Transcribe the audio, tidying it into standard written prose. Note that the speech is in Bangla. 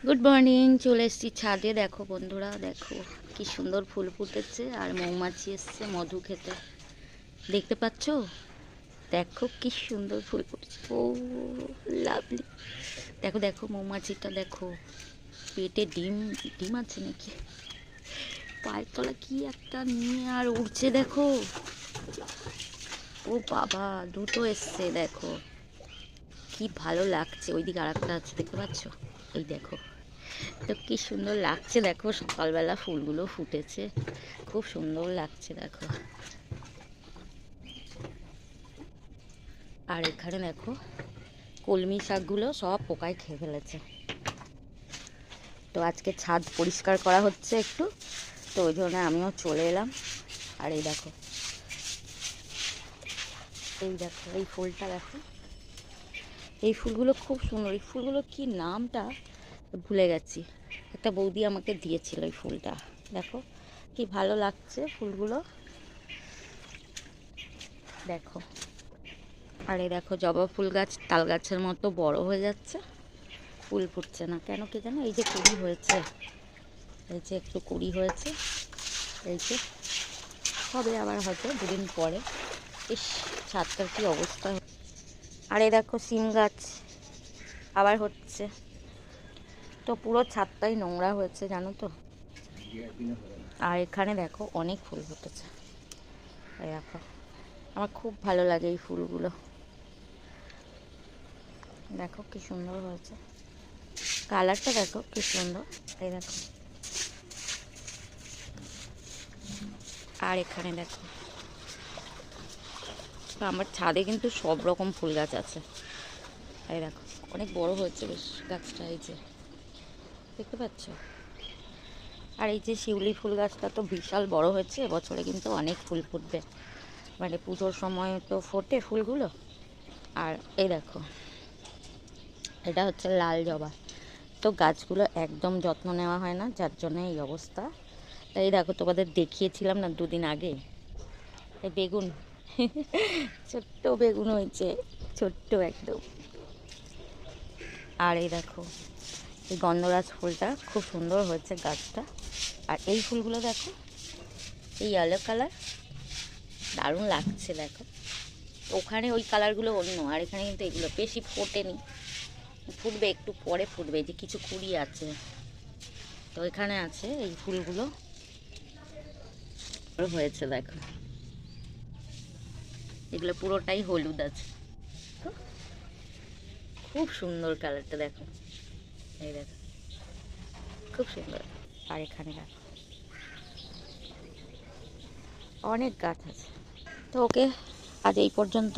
Good morning. চলে এসেছি ছাদে। দেখো বন্ধুরা, দেখো কি সুন্দর ফুল ফুটেছে আর মৌমাছি এসছে মধু খেতে। দেখতে পাচ্ছ? দেখো কি সুন্দর ফুল ফুটেছে। ও লাভলি। দেখো দেখো মৌমাছিটা দেখো, পেটে ডিম ডিম আছে নাকি, পায়ের তলা কি একটা নিয়ে আর উড়ছে দেখো। ও বাবা, দুটো এসছে দেখো, কি ভালো লাগছে। ওইদিকে আর একটা আছে, দেখতে পাচ্ছ? এই দেখো তো কি সুন্দর লাগছে। দেখো সকালবেলা ফুলগুলো ফুটেছে, খুব সুন্দর লাগছে দেখো। আর এখানে দেখো কলমি শাকগুলো সব পোকায় খেয়ে ফেলেছে। তো আজকে ছাদ পরিষ্কার করা হচ্ছে একটু, তো ওই জন্য আমিও চলে এলাম। আর এই দেখো, এই দেখো এই ফুলটা দেখো, এই ফুলগুলো খুব সুন্দর। এই ফুলগুলো কি নামটা ভুলে গেছি, একটা বৌদি আমাকে দিয়েছিল এই ফুলটা। দেখো কি ভালো লাগছে ফুলগুলো, দেখো। আর এই দেখো জবা ফুল গাছ তাল গাছের মতো বড় হয়ে যাচ্ছে, ফুল ফুটছে না কেন কে জানে। এই যে কুড়ি হয়েছে, এই যে একটু কুড়ি হয়েছে, এই যে হবে আবার হয়তো দুদিন পরে। ইস, ছাদটার কি অবস্থা। আর এই দেখো সিম গাছ আবার হচ্ছে। তো পুরো ছাদটাই নোংরা হয়েছে জানো তো। আর এখানে দেখো অনেক ফুল ফুটেছে, এই দেখো। আমার খুব ভালো লাগে এই ফুলগুলো, দেখো কি সুন্দর হয়েছে, কালারটা দেখো কি সুন্দর। এই দেখো, আর এখানে দেখো আমার ছাদে কিন্তু সব রকম ফুল গাছ আছে। এই দেখো অনেক বড় হয়েছে বেশ গাছটা, এই যে দেখতে পাচ্ছ। আর এই যে শিউলি ফুল গাছটা তো বিশাল বড় হয়েছে, এবছরে কিন্তু অনেক ফুল ফুটবে, মানে পুজোর সময় তো ফোটে ফুলগুলো। আর এই দেখো এটা হচ্ছে লাল জবা। তো গাছগুলো একদম যত্ন নেওয়া হয় না, যার জন্য এই অবস্থা। তাই দেখো তোমাদের দেখিয়েছিলাম না দুদিন আগে, এই বেগুন ছোট্ট বেগুন হয়েছে, ছোট্ট একদম। আর এই দেখো এই গন্ধরাজ ফুলটা খুব সুন্দর হয়েছে গাছটা। আর এই ফুলগুলো দেখো, এই ইয়েলো কালার, দারুণ লাগছে দেখো। ওখানে ওই কালারগুলো অন্য, আর এখানে কিন্তু এগুলো বেশি ফোটেনি, ফুটবে একটু পরে ফুটবে। যে কিছু কুড়ি আছে, তো এখানে আছে এই ফুলগুলো হয়েছে দেখো, এগুলো পুরোটাই হলুদ আছে, খুব সুন্দর কালারটা দেখো। এই দেখো খুব সুন্দর। আর এখানে দেখো অনেক গাছ আছে। তো ওকে, আজ এই পর্যন্ত।